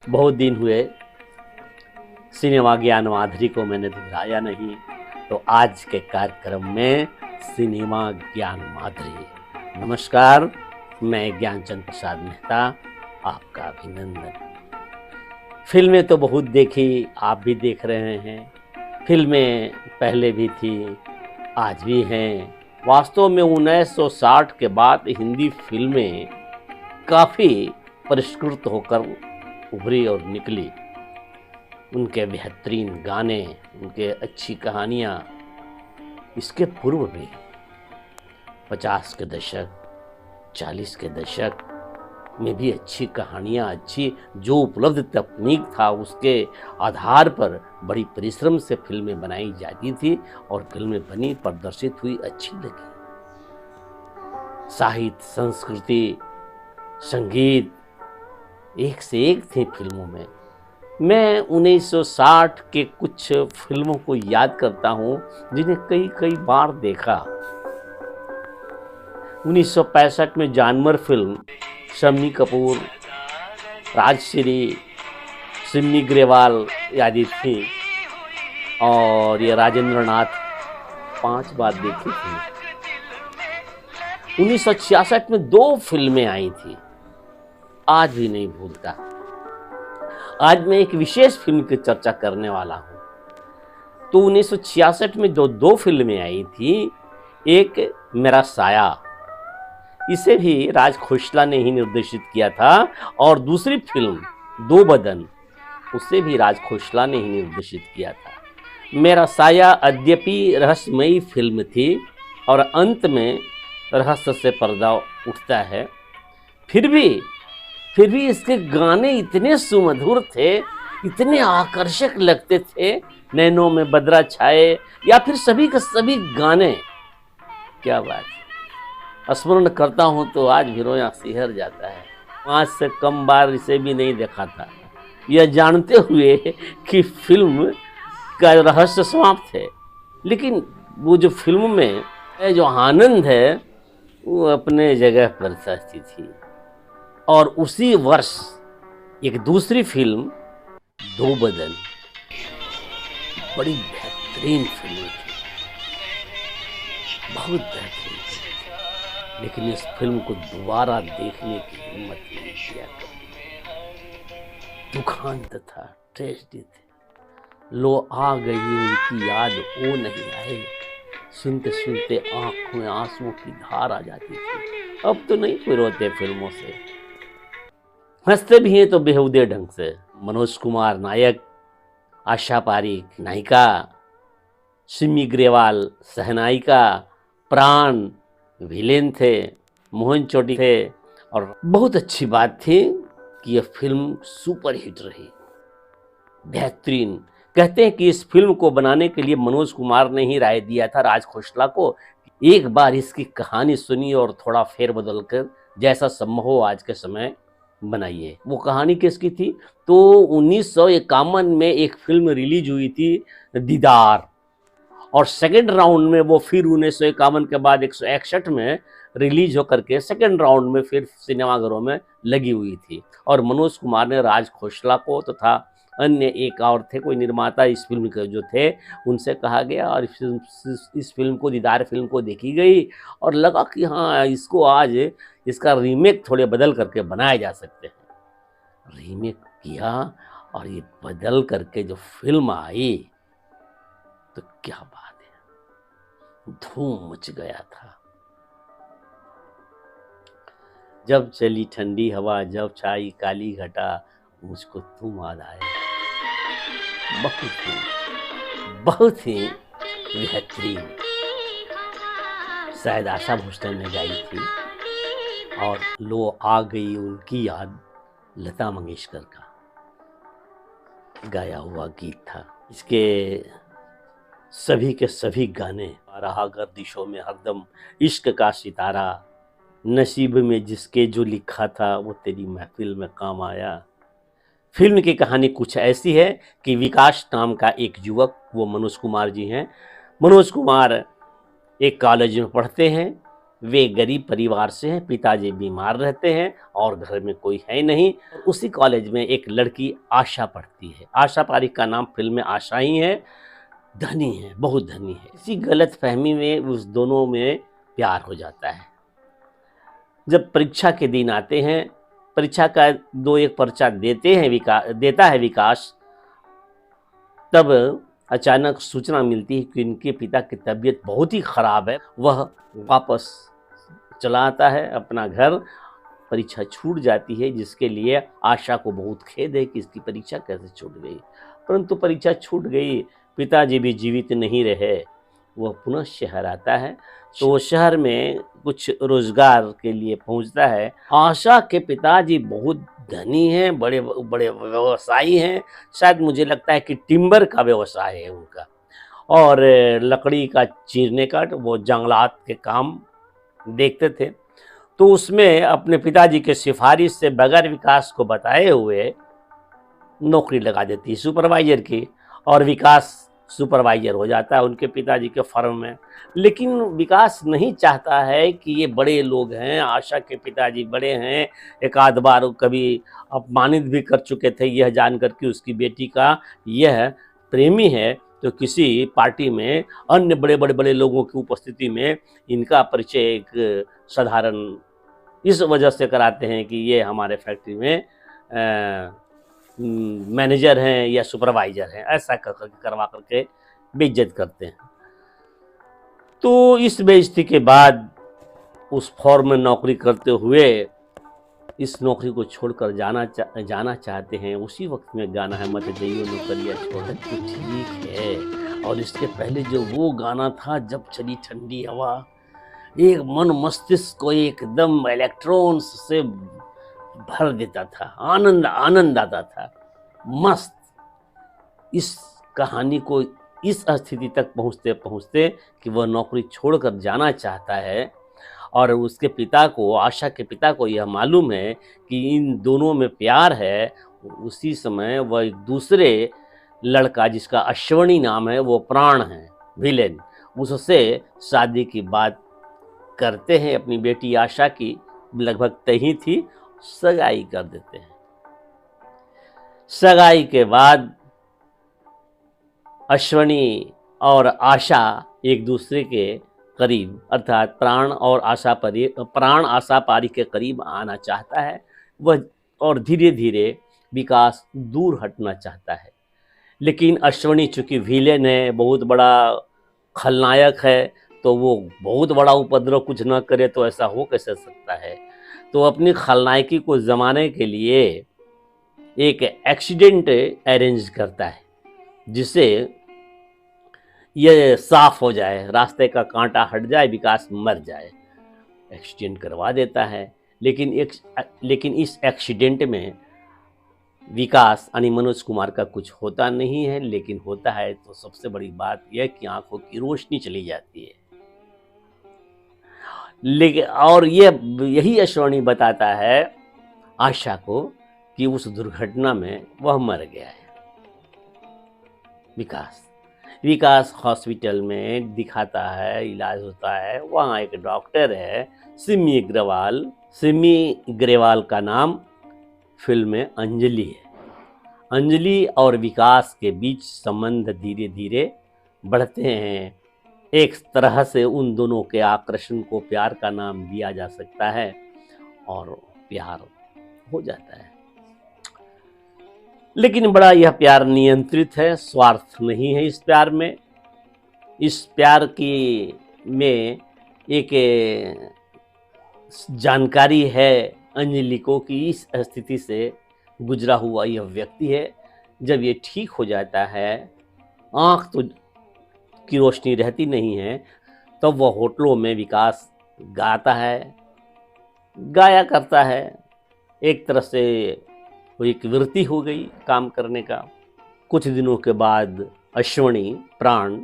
बहुत दिन हुए सिनेमा ज्ञान माधुरी को मैंने दोहराया नहीं, तो आज के कार्यक्रम में सिनेमा ज्ञान माधुरी। नमस्कार, मैं ज्ञानचंद प्रसाद मेहता, आपका अभिनंदन। फिल्में तो बहुत देखी, आप भी देख रहे हैं। फिल्में पहले भी थी, आज भी हैं। वास्तव में 1960 के बाद हिंदी फिल्में काफ़ी परिष्कृत होकर उभरी और निकली। उनके बेहतरीन गाने, उनके अच्छी कहानियाँ इसके पूर्व भी 50 के दशक, 40 के दशक में भी अच्छी कहानियाँ, अच्छी जो उपलब्ध तकनीक था उसके आधार पर बड़ी परिश्रम से फिल्में बनाई जाती थी और फिल्में बनी, प्रदर्शित हुई, अच्छी लगी। साहित्य, संस्कृति, संगीत एक से एक थे फिल्मों में। मैं 1960 के कुछ फिल्मों को याद करता हूँ जिन्हें कई कई बार देखा। 1965 में जानवर फिल्म, शम्मी कपूर, राजश्री, सिमी ग्रेवाल आदि थी और ये राजेंद्र नाथ 5 बार देखी थी। 1966 में 2 फिल्में आई थी, आज भी नहीं भूलता। आज मैं एक विशेष फिल्म की चर्चा करने वाला हूँ। तो 1966 में जो 2 फिल्में आई थी, एक मेरा साया, इसे भी राज खोसला ने ही निर्देशित किया था, और दूसरी फिल्म दो बदन, उसे भी राज खोसला ने ही निर्देशित किया था। मेरा साया अद्यपि रहस्यमयी फिल्म थी और अंत में रहस्य से पर्दा उठता है। फिर भी इसके गाने इतने सुमधुर थे, इतने आकर्षक लगते थे। नैनों में बदरा छाए या फिर सभी के सभी गाने, क्या बात है। स्मरण करता हूँ तो आज भी रोया सिहर जाता है। 5 से कम बार इसे भी नहीं देखा था, यह जानते हुए कि फिल्म का रहस्य समाप्त है। लेकिन वो जो फिल्म में जो आनंद है वो अपने जगह पर सच्ची थी। और उसी वर्ष एक दूसरी फिल्म दो बदन, बड़ी बेहतरीन फिल्म थी, बहुत बेहतरीन थी। लेकिन इस फिल्म को दोबारा देखने की हिम्मत नहीं किया। दुखांत था, ट्रेजेडी थी। लो आ गई उनकी याद, वो नहीं आए। सुनते सुनते आंखों में आंसुओं की धार आ जाती थी। अब तो नहीं कोई रोते फिल्मों से, हंसते भी हैं तो बेहुदे ढंग से। मनोज कुमार नायक, आशा पारीख नायिका, सिमी ग्रेवाल सहनायिका, प्राण विलेन थे, मोहन चोटी थे। और बहुत अच्छी बात थी कि यह फिल्म सुपर हिट रही, बेहतरीन। कहते हैं कि इस फिल्म को बनाने के लिए मनोज कुमार ने ही राय दिया था राज खोसला को, एक बार इसकी कहानी सुनिए और थोड़ा फेरबदल कर जैसा संभव हो आज के समय बनाइए। वो कहानी किसकी थी? तो 1951 में एक फिल्म रिलीज हुई थी, दीदार, और सेकंड राउंड में वो फिर 1951 के बाद 161 में रिलीज होकर के सेकंड राउंड में फिर सिनेमाघरों में लगी हुई थी। और मनोज कुमार ने राज खोसला को तथा अन्य एक और थे कोई निर्माता इस फिल्म के जो थे, उनसे कहा गया और इस फिल्म को, दीदार फिल्म को देखी गई और लगा कि हाँ, इसको आज इसका रीमेक थोड़े बदल करके बनाए जा सकते हैं। रीमेक किया और ये बदल करके जो फिल्म आई तो क्या बात है, धूम मच गया था। जब चली ठंडी हवा, जब छाई काली घटा, मुझको तुम याद आए। बहुत ही बेहतरीन, शायद आशा भोसले ने गाई थी। और लो आ गई उनकी याद, लता मंगेशकर का गाया हुआ गीत था। इसके सभी के सभी गाने, रहा गर्दिशों में हरदम, इश्क का सितारा, नसीब में जिसके जो लिखा था वो तेरी महफिल में काम आया। फिल्म की कहानी कुछ ऐसी है कि विकास नाम का एक युवक, वो मनोज कुमार जी हैं, मनोज कुमार एक कॉलेज में पढ़ते हैं, वे गरीब परिवार से हैं, पिताजी बीमार रहते हैं और घर में कोई है नहीं। उसी कॉलेज में एक लड़की आशा पढ़ती है। आशा पारिक का नाम फिल्म में आशा ही है। धनी है, बहुत धनी है। इसी गलतफहमी में उस दोनों में प्यार हो जाता है। जब परीक्षा के दिन आते हैं, परीक्षा का 2-1 पर्चा देता है विकास, तब अचानक सूचना मिलती है कि इनके पिता की तबीयत बहुत ही खराब है। वह वापस चला आता है अपना घर। परीक्षा छूट जाती है, जिसके लिए आशा को बहुत खेद है कि इसकी परीक्षा कैसे छूट गई। परंतु परीक्षा छूट गई, पिताजी भी जीवित नहीं रहे। वह पुनः शहर आता है, तो वो शहर में कुछ रोजगार के लिए पहुंचता है। आशा के पिताजी बहुत धनी हैं, बड़े बड़े व्यवसायी हैं। शायद मुझे लगता है कि टिम्बर का व्यवसाय है उनका, और लकड़ी का चीरने का वो जंगलात के काम देखते थे। तो उसमें अपने पिताजी के सिफारिश से बगैर विकास को बताए हुए नौकरी लगा देती है सुपरवाइजर की, और विकास सुपरवाइजर हो जाता है उनके पिताजी के फर्म में। लेकिन विकास नहीं चाहता है कि ये बड़े लोग हैं, आशा के पिताजी बड़े हैं, एक आध बार कभी अपमानित भी कर चुके थे यह जानकर कि उसकी बेटी का यह प्रेमी है। तो किसी पार्टी में अन्य बड़े लोगों की उपस्थिति में इनका परिचय एक साधारण इस वजह से कराते हैं कि ये हमारे फैक्ट्री में मैनेजर हैं या सुपरवाइजर हैं, ऐसा करवा करके बेइज्जत करते हैं। तो इस बेइज्जती के बाद उस फॉर्म में नौकरी करते हुए इस नौकरी को छोड़कर जाना चाहते हैं। उसी वक्त में गाना है मत जइयो नौकरिया छोड़, तो ठीक है। और इसके पहले जो वो गाना था, जब चली ठंडी हवा, एक मन मस्तिष्क को एकदम इलेक्ट्रॉन्स से भर देता था, आनंद आता था, मस्त। इस कहानी को इस स्थिति तक पहुँचते कि वह नौकरी छोड़कर जाना चाहता है, और उसके पिता को, आशा के पिता को यह मालूम है कि इन दोनों में प्यार है। उसी समय वह एक दूसरे लड़का जिसका अश्वनी नाम है, वो प्राण है विलेन, उससे शादी की बात करते हैं। अपनी बेटी आशा की लगभग तय ही थी, सगाई कर देते हैं। सगाई के बाद अश्वनी और आशा एक दूसरे के करीब, अर्थात प्राण आशा पारी के करीब आना चाहता है वह, और धीरे धीरे विकास दूर हटना चाहता है। लेकिन अश्वनी चूंकि विलेन है, बहुत बड़ा खलनायक है, तो वो बहुत बड़ा उपद्रव कुछ न करे तो ऐसा हो कैसे सकता है। तो अपनी खलनायकी को जमाने के लिए एक एक्सीडेंट अरेंज करता है, जिससे ये साफ हो जाए, रास्ते का कांटा हट जाए, विकास मर जाए। एक्सीडेंट करवा देता है। लेकिन इस एक्सीडेंट में विकास यानी मनोज कुमार का कुछ होता नहीं है, लेकिन होता है तो सबसे बड़ी बात यह कि आंखों की रोशनी चली जाती है। लेकिन और यही अश्वनी बताता है आशा को कि उस दुर्घटना में वह मर गया है। विकास हॉस्पिटल में दिखाता है, इलाज होता है। वहाँ एक डॉक्टर है सिमी ग्रेवाल का नाम फिल्म में अंजलि है। अंजलि और विकास के बीच संबंध धीरे धीरे बढ़ते हैं। एक तरह से उन दोनों के आकर्षण को प्यार का नाम दिया जा सकता है, और प्यार हो जाता है। लेकिन बड़ा यह प्यार नियंत्रित है, स्वार्थ नहीं है इस प्यार में। इस प्यार की में एक जानकारी है अंजलि को कि इस स्थिति से गुजरा हुआ यह व्यक्ति है। जब ये ठीक हो जाता है, आँख तो की रोशनी रहती नहीं है, तब तो वह होटलों में विकास गाया करता है। एक तरह से वो एक वृत्ति हो गई काम करने का। कुछ दिनों के बाद अश्वनी, प्राण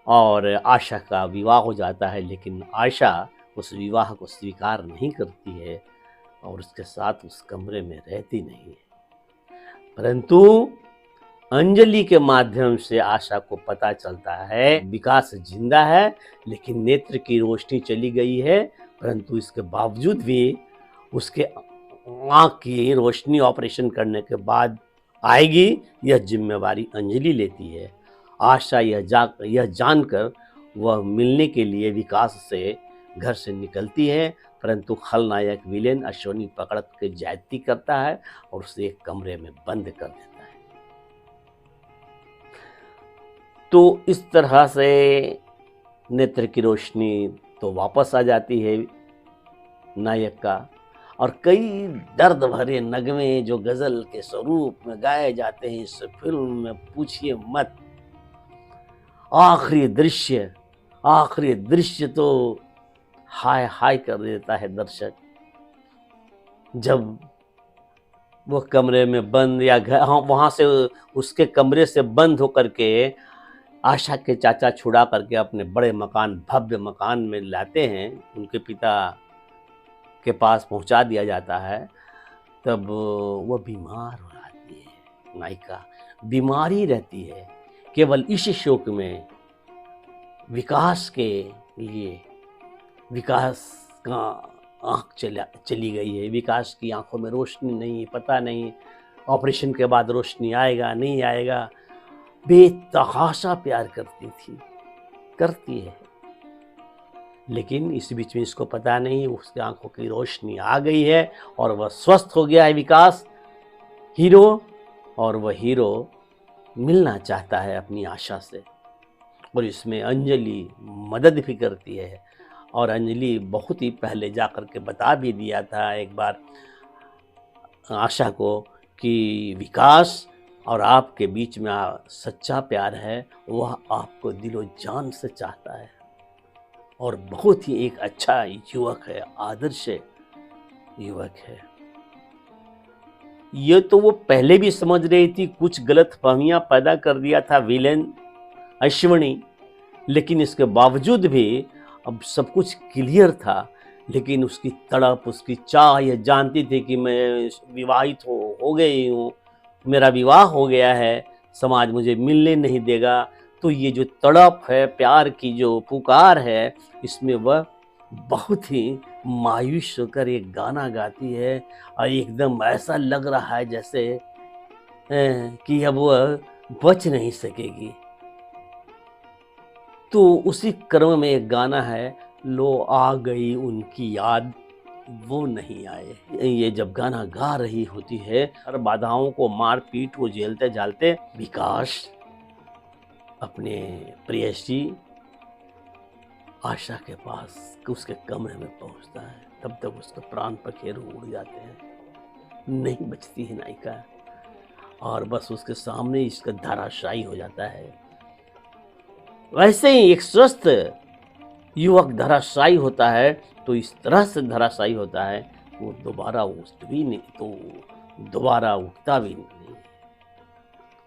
और आशा का विवाह हो जाता है, लेकिन आशा उस विवाह को स्वीकार नहीं करती है और उसके साथ उस कमरे में रहती नहीं है। परंतु अंजलि के माध्यम से आशा को पता चलता है विकास जिंदा है, लेकिन नेत्र की रोशनी चली गई है, परंतु इसके बावजूद भी उसके आँख की रोशनी ऑपरेशन करने के बाद आएगी, यह जिम्मेवारी अंजलि लेती है। आशा यह जानकर वह मिलने के लिए विकास से घर से निकलती है, परंतु खलनायक विलेन अश्वनी पकड़ के ज्यादती करता है और उसे एक कमरे में बंद कर देता है। तो इस तरह से नेत्र की रोशनी तो वापस आ जाती है नायक का, और कई दर्द भरे नगमे जो गजल के स्वरूप में गाए जाते हैं इस फिल्म में, पूछिए मत। आखिरी दृश्य तो हाय हाय कर देता है दर्शक, जब वो कमरे में बंद या घर वहाँ से उसके कमरे से बंद होकर के आशा के चाचा छुड़ा करके अपने बड़े मकान, भव्य मकान में लाते हैं, उनके पिता के पास पहुंचा दिया जाता है। तब वो बीमार हो जाती है, नायिका बीमारी रहती है। केवल इस शोक में विकास के लिए, विकास का आँख चली गई है, विकास की आंखों में रोशनी नहीं, पता नहीं ऑपरेशन के बाद रोशनी आएगा नहीं आएगा। बेतहाशा प्यार करती है, लेकिन इस बीच में इसको पता नहीं उसके आंखों की रोशनी आ गई है और वह स्वस्थ हो गया है विकास हीरो, और वह हीरो मिलना चाहता है अपनी आशा से। और इसमें अंजलि मदद भी करती है, और अंजलि बहुत ही पहले जा कर के बता भी दिया था एक बार आशा को कि विकास और आपके बीच में सच्चा प्यार है, वह आपको दिलो जान से चाहता है और बहुत ही एक अच्छा युवक है, आदर्श युवक है। ये तो वो पहले भी समझ रही थी, कुछ गलतफहमियां पैदा कर दिया था विलेन अश्वनी, लेकिन इसके बावजूद भी अब सब कुछ क्लियर था। लेकिन उसकी तड़प, उसकी चाह, यह जानती थी कि मैं विवाहित हो गई हूँ, मेरा विवाह हो गया है, समाज मुझे मिलने नहीं देगा। तो ये जो तड़प है, प्यार की जो पुकार है, इसमें वह बहुत ही मायूस होकर एक गाना गाती है, और एकदम ऐसा लग रहा है जैसे कि अब वह बच नहीं सकेगी। तो उसी क्रम में एक गाना है, लो आ गई उनकी याद वो नहीं आए। ये जब गाना गा रही होती है, हर बाधाओं को मार पीट को झेलते झालते विकास अपने प्रेयसी आशा के पास उसके कमरे में पहुंचता है। तब तक उसके प्राण पखेरु उड़ जाते हैं, नहीं बचती है नायिका, और बस उसके सामने इसका धराशायी हो जाता है। वैसे ही एक स्वस्थ युवक धराशायी होता है, तो इस तरह से धराशायी होता है वो दोबारा उठता भी नहीं,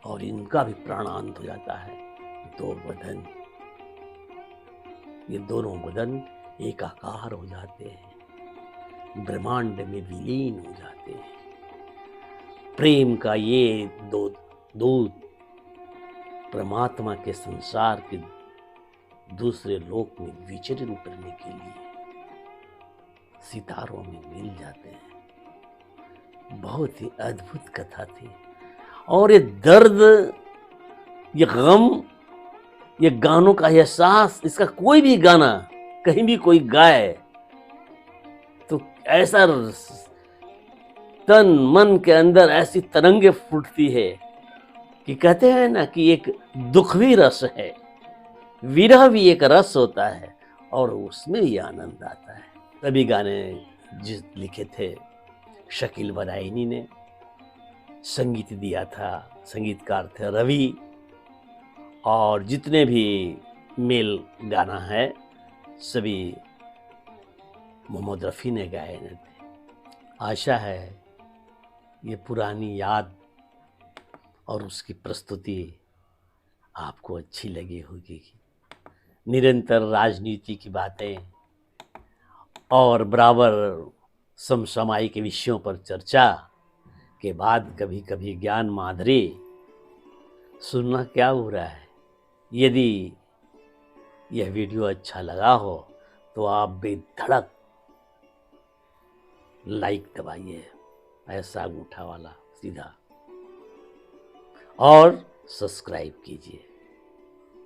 और इनका भी प्राणांत हो जाता है। ये दोनों बदन एकाकार हो जाते हैं, ब्रह्मांड में विलीन हो जाते हैं। प्रेम का ये दूत परमात्मा के संसार के दूसरे लोक में विचरण करने के लिए सितारों में मिल जाते हैं। बहुत ही अद्भुत कथा थी, और ये दर्द, ये गम, ये गानों का एहसास, इसका कोई भी गाना कहीं भी कोई गाए तो ऐसा तन मन के अंदर ऐसी तरंगे फूटती है कि कहते हैं ना कि एक दुख भी रस है, विरह भी एक रस होता है, और उसमें ही आनंद आता है। तभी गाने जिस लिखे थे शकील बदायूनी ने, संगीत दिया था, संगीतकार थे रवि, और जितने भी मेल गाना है सभी मोहम्मद रफ़ी ने गाए थे। आशा है ये पुरानी याद और उसकी प्रस्तुति आपको अच्छी लगी होगी। निरंतर राजनीति की बातें और बराबर समसामयिक विषयों पर चर्चा के बाद कभी कभी ज्ञान माधुरी सुनना क्या बुरा है। यदि यह वीडियो अच्छा लगा हो तो आप बेधड़क लाइक दबाइए, ऐसा अंगूठा वाला सीधा, और सब्सक्राइब कीजिए।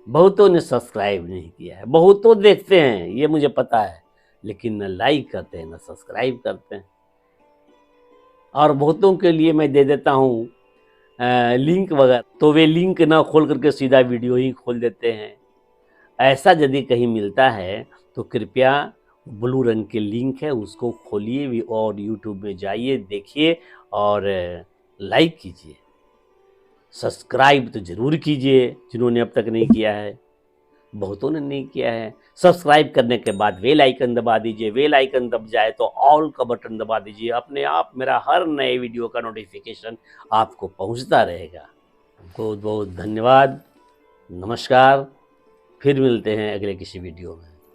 बहुतों ने सब्सक्राइब नहीं किया है, बहुतों देखते हैं ये मुझे पता है, लेकिन न लाइक करते हैं न सब्सक्राइब करते हैं। और बहुतों के लिए मैं दे देता हूँ लिंक वगैरह, तो वे लिंक ना खोल करके सीधा वीडियो ही खोल देते हैं। ऐसा यदि कहीं मिलता है तो कृपया ब्लू रंग के लिंक है उसको खोलिए भी और यूट्यूब में जाइए, देखिए और लाइक कीजिए। सब्सक्राइब तो ज़रूर कीजिए जिन्होंने अब तक नहीं किया है, बहुतों ने नहीं किया है। सब्सक्राइब करने के बाद बेल आइकन दबा दीजिए, बेल आइकन दब जाए तो ऑल का बटन दबा दीजिए। अपने आप मेरा हर नए वीडियो का नोटिफिकेशन आपको पहुंचता रहेगा। बहुत बहुत धन्यवाद, नमस्कार। फिर मिलते हैं अगले किसी वीडियो में।